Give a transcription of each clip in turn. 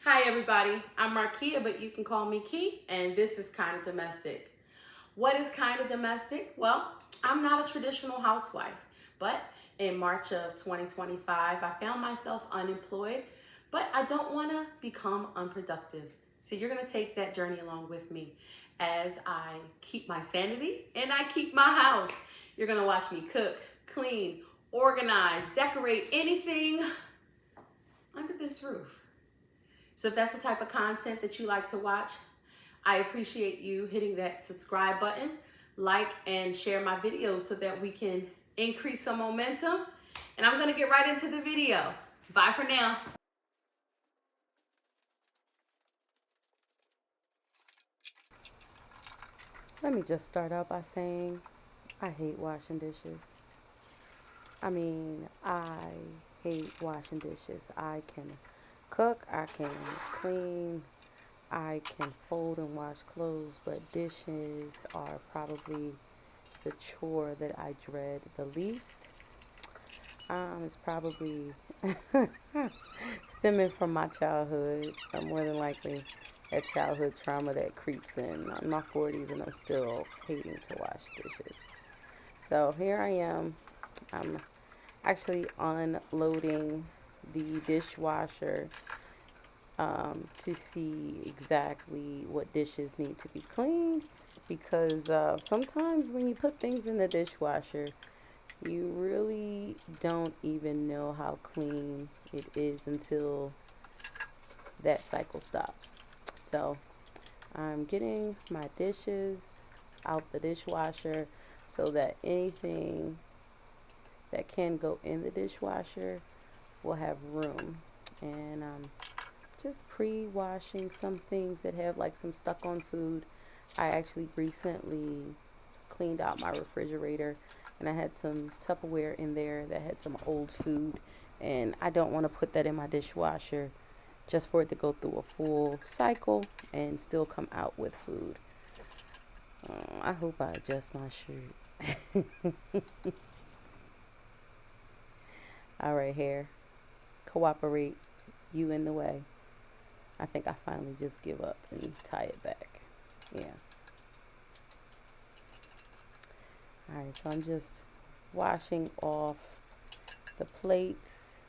Hi everybody, I'm Markia, but you can call me Key, and this is Kinda Domestic. What is Kinda Domestic? Well, I'm not a traditional housewife, but in March of 2025, I found myself unemployed, but I don't want to become unproductive. So you're going to take that journey along with me as I keep my sanity and I keep my house. You're going to watch me cook, clean, organize, decorate anything under this roof. So if that's the type of content that you like to watch, I appreciate you hitting that subscribe button, like and share my videos so that we can increase some momentum. And I'm gonna get right into the video. Bye for now. Let me just start out by saying I hate washing dishes. I hate washing dishes. I can cook, I can clean, I can fold and wash clothes, but dishes are probably the chore that I dread the least. It's probably stemming from my childhood. More than likely, that childhood trauma that creeps in. I'm in my 40s and I'm still hating to wash dishes. So here I am. I'm actually unloading the dishwasher to see exactly what dishes need to be cleaned because sometimes when you put things in the dishwasher, you really don't even know how clean it is until that cycle stops. So I'm getting my dishes out the dishwasher so that anything that can go in the dishwasher will have room. And just pre-washing some things that have like some stuck on food. I actually recently cleaned out my refrigerator and I had some Tupperware in there that had some old food, and I don't want to put that in my dishwasher just for it to go through a full cycle and still come out with food. I hope I adjust my shirt. All right, hair, cooperate. You in the way. I think I finally just give up and tie it back. Yeah. All right, so I'm just washing off the plates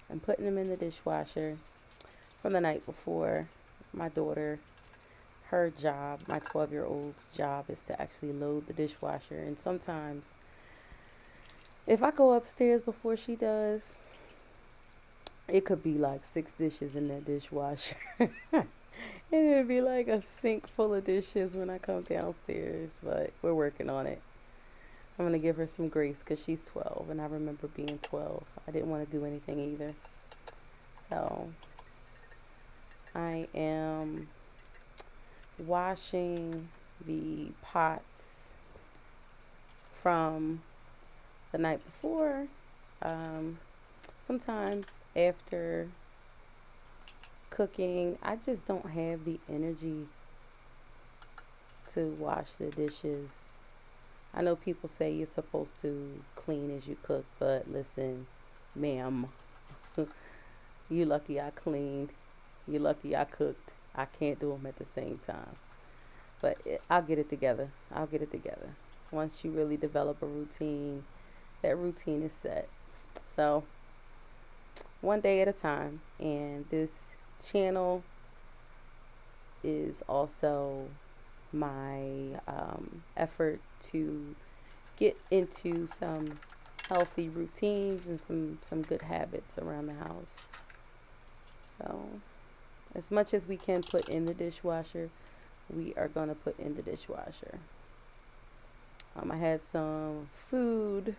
and putting them in the dishwasher from the night before. My daughter, her job, my 12-year-old's job is to actually load the dishwasher. And sometimes, if I go upstairs before she does, it could be like 6 dishes in that dishwasher. And it'd be like a sink full of dishes when I come downstairs, but we're working on it. I'm going to give her some grace because she's 12, and I remember being 12. I didn't want to do anything either. So I am washing the pots from the night before. Sometimes after cooking, I just don't have the energy to wash the dishes. I know people say you're supposed to clean as you cook, but listen, ma'am, you lucky I cleaned. You lucky I cooked. I can't do them at the same time. But I'll get it together. I'll get it together. Once you really develop a routine, that routine is set. So, one day at a time. And this channel is also my effort to get into some healthy routines and some good habits around the house. So, as much as we can put in the dishwasher, we are going to put in the dishwasher. I had some food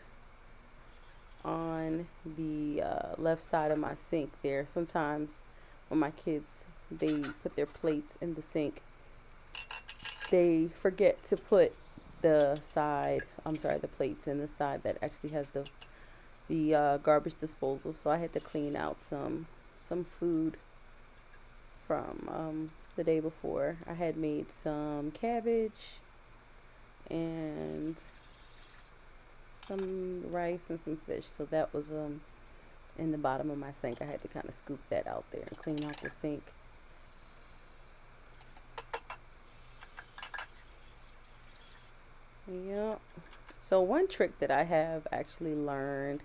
on the left side of my sink there. Sometimes when my kids, they put their plates in the sink, they forget to put the plates in the side that actually has the garbage disposal. So I had to clean out some food from the day before. I had made some cabbage and some rice and some fish. So that was in the bottom of my sink. I had to kind of scoop that out there and clean out the sink. Yep. So one trick that I have actually learned,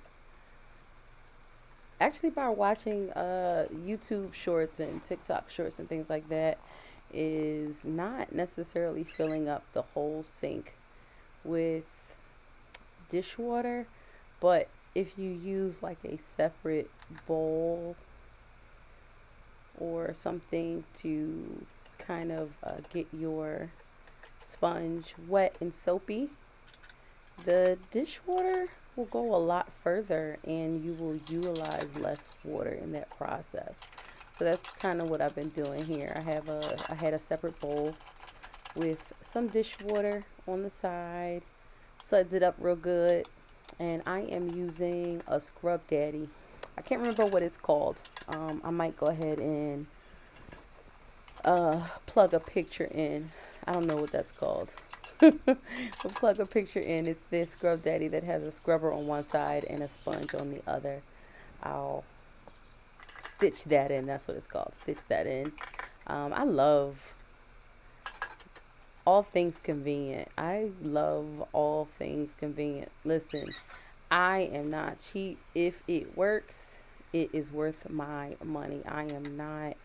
actually by watching YouTube shorts and TikTok shorts and things like that, is not necessarily filling up the whole sink with dishwater, but if you use like a separate bowl or something to kind of get your sponge wet and soapy, the dishwater will go a lot further and you will utilize less water in that process. So that's kind of what I've been doing here. I had a separate bowl with some dishwater on the side, suds it up real good, and I am using a Scrub Daddy. I can't remember what it's called. I might go ahead and plug a picture in. I don't know what that's called. We'll plug a picture in. It's this Scrub Daddy that has a scrubber on one side and a sponge on the other. I'll stitch that in. That's what it's called. Stitch that in. I love all things convenient. I love all things convenient. Listen, I am not cheap. If it works, it is worth my money. I am not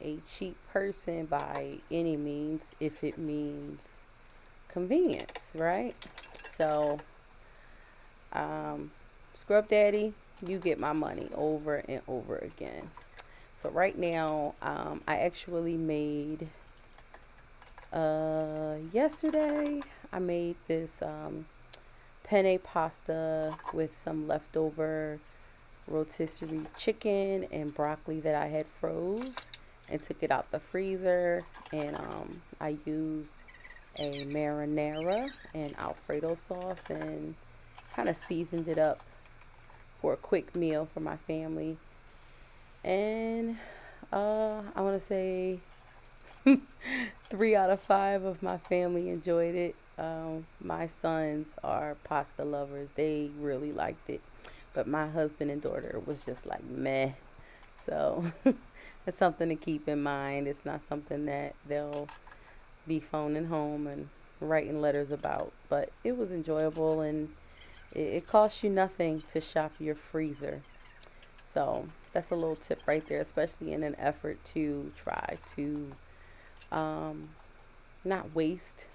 a cheap person by any means if it means convenience, right? So Scrub Daddy, you get my money over and over again. So right now I actually made yesterday I made this penne pasta with some leftover rotisserie chicken and broccoli that I had froze and took it out the freezer, and I used a marinara and Alfredo sauce and kind of seasoned it up for a quick meal for my family. And I want to say 3 out of 5 of my family enjoyed it. My sons are pasta lovers. They really liked it. But my husband and daughter was just like, meh. So it's something to keep in mind. It's not something that they'll be phoning home and writing letters about. But it was enjoyable, and it costs you nothing to shop your freezer. So that's a little tip right there, especially in an effort to try to not waste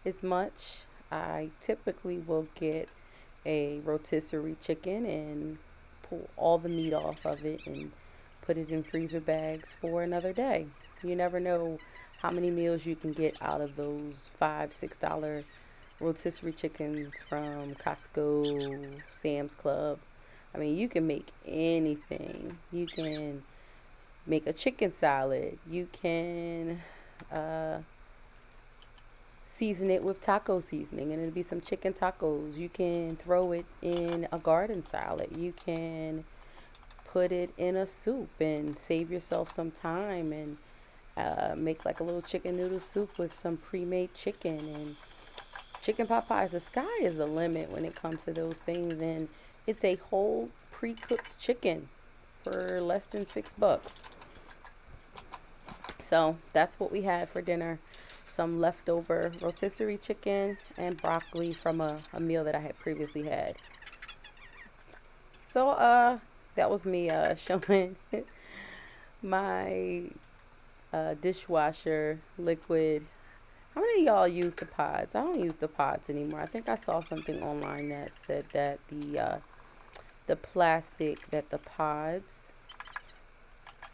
as much. I typically will get a rotisserie chicken and pull all the meat off of it and put it in freezer bags for another day. You never know how many meals you can get out of those $5-6 rotisserie chickens from Costco, Sam's Club. I mean, you can make anything. You can make a chicken salad. You can season it with taco seasoning and it'll be some chicken tacos. You can throw it in a garden salad. You can put it in a soup and save yourself some time and make like a little chicken noodle soup with some pre-made chicken and chicken pot pies. The sky is the limit when it comes to those things, and it's a whole pre-cooked chicken for less than $6. So that's what we had for dinner. Some leftover rotisserie chicken and broccoli from a meal that I had previously had. So that was me showing my dishwasher liquid. How many of y'all use the pods? I don't use the pods anymore. I think I saw something online that said that the plastic that the pods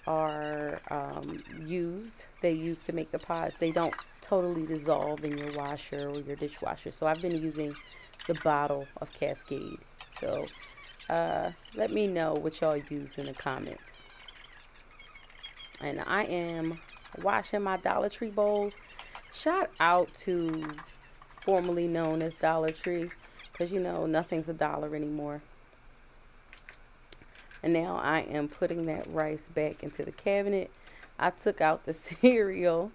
are they use to make the pods, they don't totally dissolve in your washer or your dishwasher. So I've been using the bottle of Cascade. So let me know what y'all use in the comments. And I am washing my Dollar Tree bowls. Shout out to formerly known as Dollar Tree, because you know nothing's $1 anymore. And now I am putting that rice back into the cabinet. I took out the cereal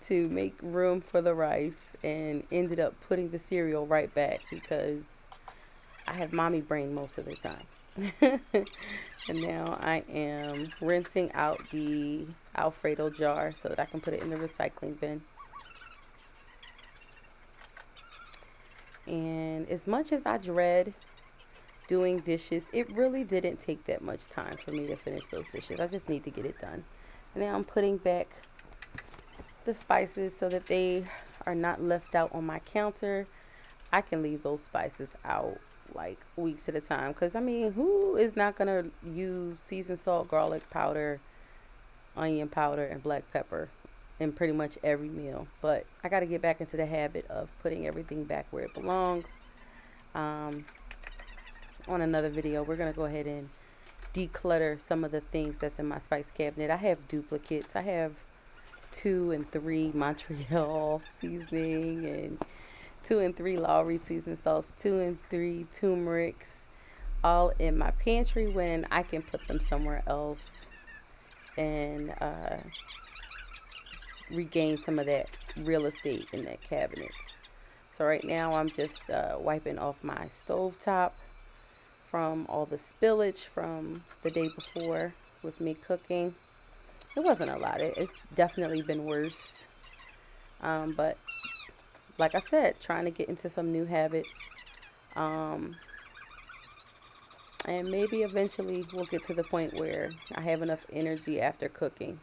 to make room for the rice and ended up putting the cereal right back because I have mommy brain most of the time. And now I am rinsing out the Alfredo jar so that I can put it in the recycling bin. And as much as I dread doing dishes, it really didn't take that much time for me to finish those dishes. I just need to get it done. And now I'm putting back the spices so that they are not left out on my counter. I can leave those spices out like weeks at a time, because I mean, who is not gonna use seasoned salt, garlic powder, onion powder, and black pepper in pretty much every meal? But I got to get back into the habit of putting everything back where it belongs. On another video, we're gonna go ahead and declutter some of the things that's in my spice cabinet. I have duplicates. I have 2 and 3 Montreal seasoning, and 2 and 3 Lowry seasoned salts, 2 and 3 turmerics, all in my pantry when I can put them somewhere else and regain some of that real estate in that cabinets. So right now I'm just wiping off my stove top from all the spillage from the day before with me cooking. It wasn't a lot. It's definitely been worse. But like I said, trying to get into some new habits. And maybe eventually we'll get to the point where I have enough energy after cooking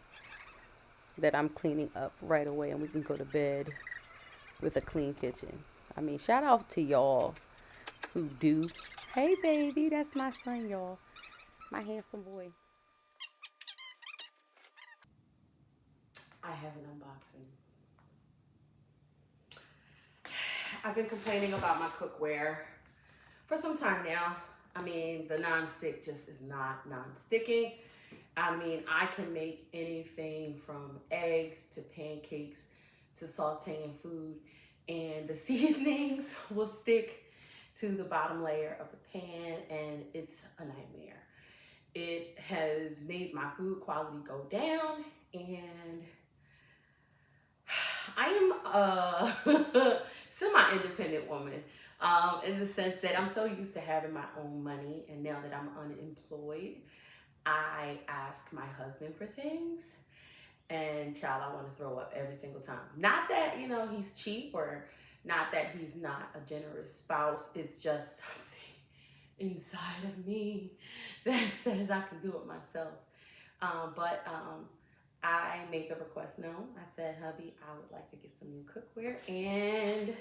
that I'm cleaning up right away and we can go to bed with a clean kitchen. I mean, shout out to y'all who do. Hey, baby, that's my son, y'all. My handsome boy. I have an unboxing. I've been complaining about my cookware for some time now. I mean, the non-stick just is not non-sticking. I mean, I can make anything from eggs to pancakes to sauteing food, and the seasonings will stick to the bottom layer of the pan, and it's a nightmare. It has made my food quality go down, and I am a semi-independent woman in the sense that I'm so used to having my own money, and now that I'm unemployed, I ask my husband for things, and child, I want to throw up every single time. Not that, you know, he's cheap or not that he's not a generous spouse. It's just something inside of me that says I can do it myself. But I made the request known. I said, hubby, I would like to get some new cookware, and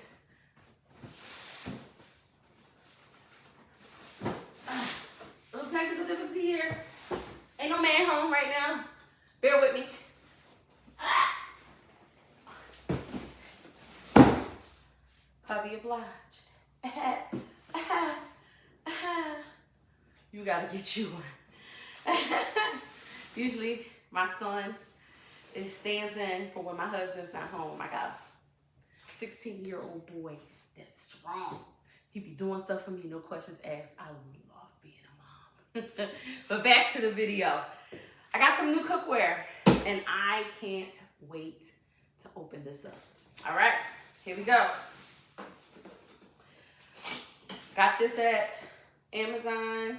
little technical difficulty here. Ain't no man home right now. Bear with me. Hubby obliged. You gotta get you one. Usually my son stands in for when my husband's not home. I got a 16-year-old boy that's strong. He be doing stuff for me, no questions asked. I love being a mom. But back to the video. I got some new cookware, and I can't wait to open this up. All right, here we go. Got this at Amazon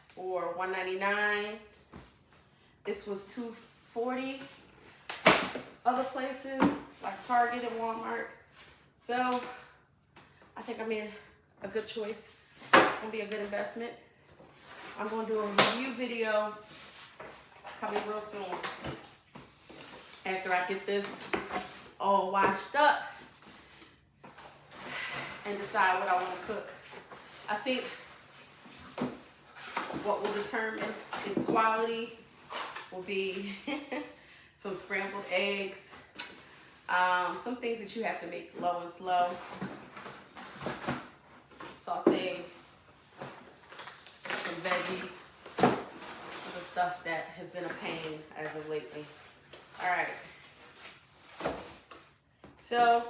for $1.99. This was $2.40 other places like Target and Walmart. So I think I made a good choice. It's gonna be a good investment. I'm gonna do a review video coming real soon after I get this all washed up and decide what I want to cook. I think what will determine its quality will be some scrambled eggs, some things that you have to make low and slow, saute some veggies, the stuff that has been a pain as of lately. All right. So,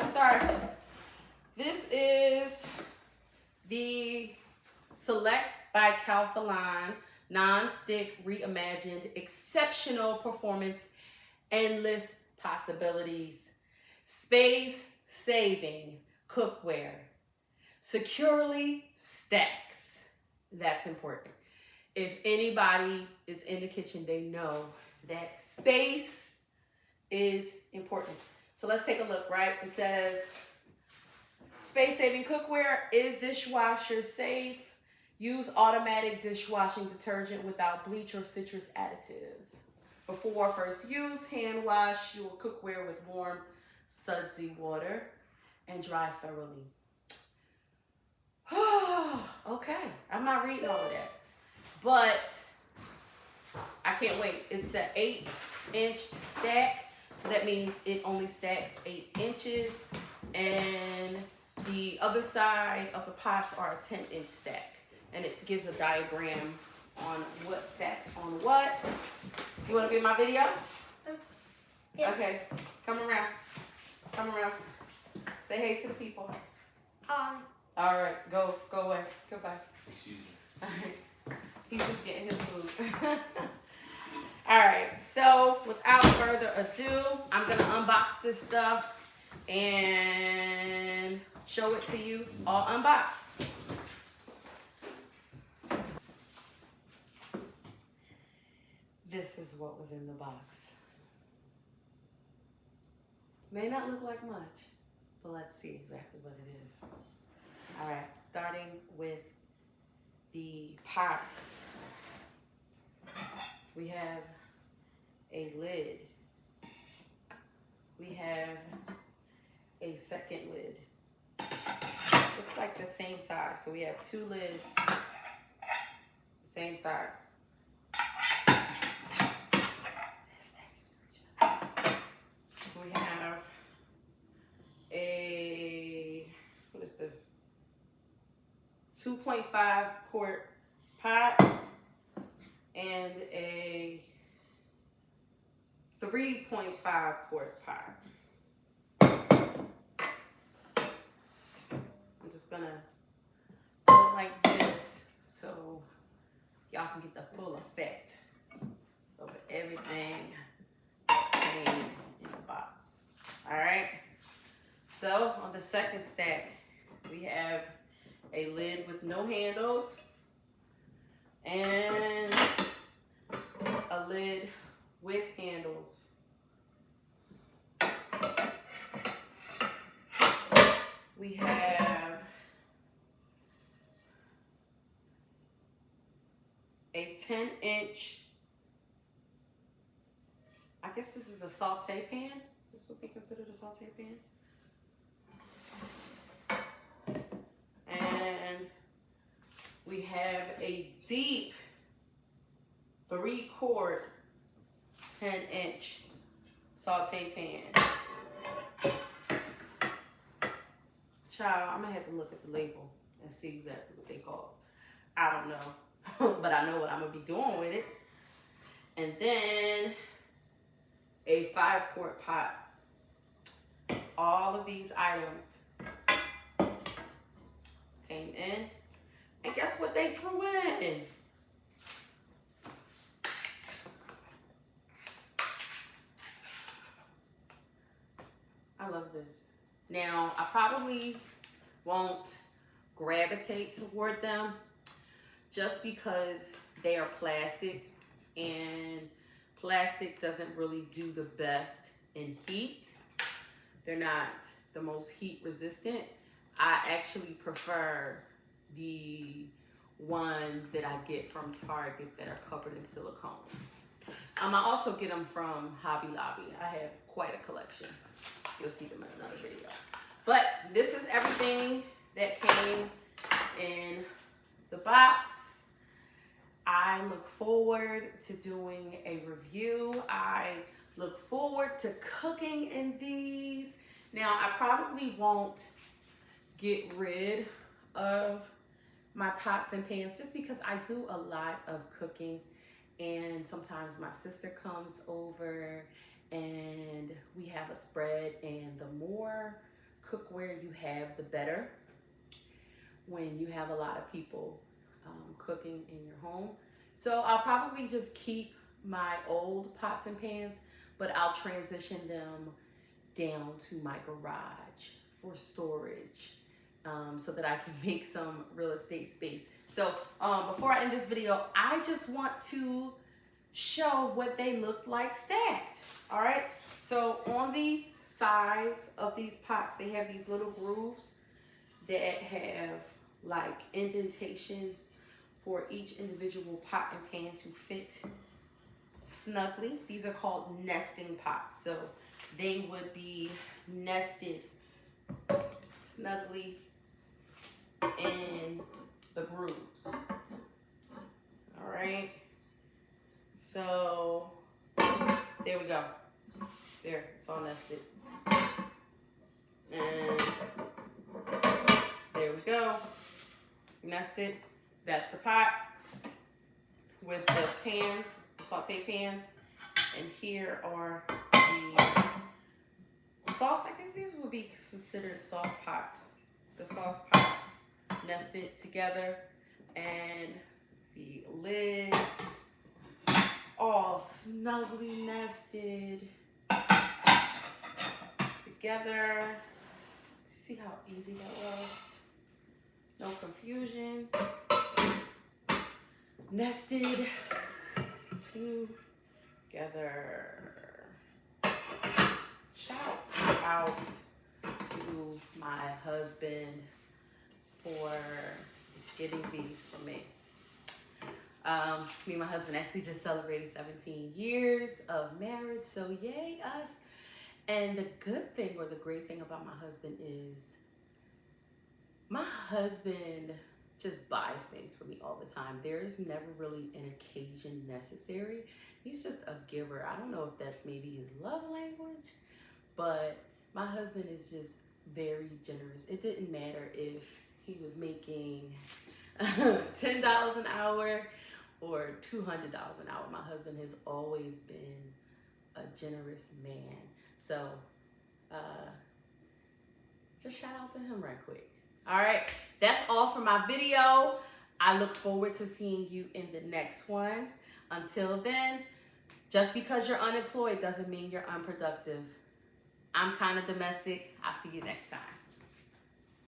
sorry. This is the Select by Calphalon Non-Stick Reimagined Exceptional Performance Endless Possibilities Space Saving Cookware. Securely stacks. That's important. If anybody is in the kitchen, they know that space is important. So let's take a look, right? It says, space-saving cookware, is dishwasher safe? Use automatic dishwashing detergent without bleach or citrus additives. Before first use, hand wash your cookware with warm, sudsy water and dry thoroughly. Okay, I'm not reading all of that, but I can't wait. It's an 8-inch stack, so that means it only stacks 8 inches, and the other side of the pots are a 10-inch stack, and it gives a diagram on what stacks on what. You want to be in my video? Yeah. Okay, come around. Come around. Say hey to the people. Hi. All right, go away. Goodbye. Excuse me. All right. He's just getting his food. All right, so without further ado, I'm gonna unbox this stuff and show it to you all unboxed. This is what was in the box. May not look like much, but let's see exactly what it is. All right, starting with the pots. We have a lid. We have a second lid. Looks like the same size. So we have 2 lids, same size. We have a, what is this? 2.5 quart pot and a 3.5 quart pot. I'm just gonna do it like this so y'all can get the full effect of everything came in the box. All right. So on the second stack, we have a lid with no handles and a lid with handles. We have a 10-inch, I guess this is a saute pan. This would be considered a saute pan. And we have a deep 3-quart 10-inch saute pan. Child, I'm gonna have to look at the label and see exactly what they call it. I don't know, but I know what I'm gonna be doing with it. And then a 5-quart pot. All of these items came in, and guess what they threw in? I love this. Now, I probably won't gravitate toward them just because they are plastic, and plastic doesn't really do the best in heat. They're not the most heat resistant. I actually prefer the ones that I get from Target that are covered in silicone. I also get them from Hobby Lobby. I have quite a collection. You'll see them in another video. But this is everything that came in the box. I look forward to doing a review. I look forward to cooking in these. Now, I probably won't get rid of my pots and pans just because I do a lot of cooking, and sometimes my sister comes over and we have a spread, and the more cookware you have, the better when you have a lot of people cooking in your home. So I'll probably just keep my old pots and pans, but I'll transition them down to my garage for storage so that I can make some real estate space. So before I end this video, I just want to show what they look like stacked. All right, so on the sides of these pots, they have these little grooves that have like indentations for each individual pot and pan to fit snugly. These are called nesting pots. So they would be nested snugly in the grooves. All right. So there we go. There, it's all nested. And there we go. Nested. That's the pot with the pans, the saute pans. And here are the sauce. I guess these would be considered sauce pots. The sauce pots nested together, and the lids all snugly nested together. See how easy that was? No confusion. Nested together. Shout out to my husband for getting these for me. Me and my husband actually just celebrated 17 years of marriage, so yay us. And the good thing, or the great thing about my husband is my husband just buys things for me all the time. There's never really an occasion necessary. He's just a giver. I don't know if that's maybe his love language, but my husband is just very generous. It didn't matter if he was making $10 an hour or $200 an hour. My husband has always been a generous man. So just shout out to him right quick. All right, that's all for my video. I look forward to seeing you in the next one. Until then, just because you're unemployed doesn't mean you're unproductive. I'm Kinda Domestic. I'll see you next time.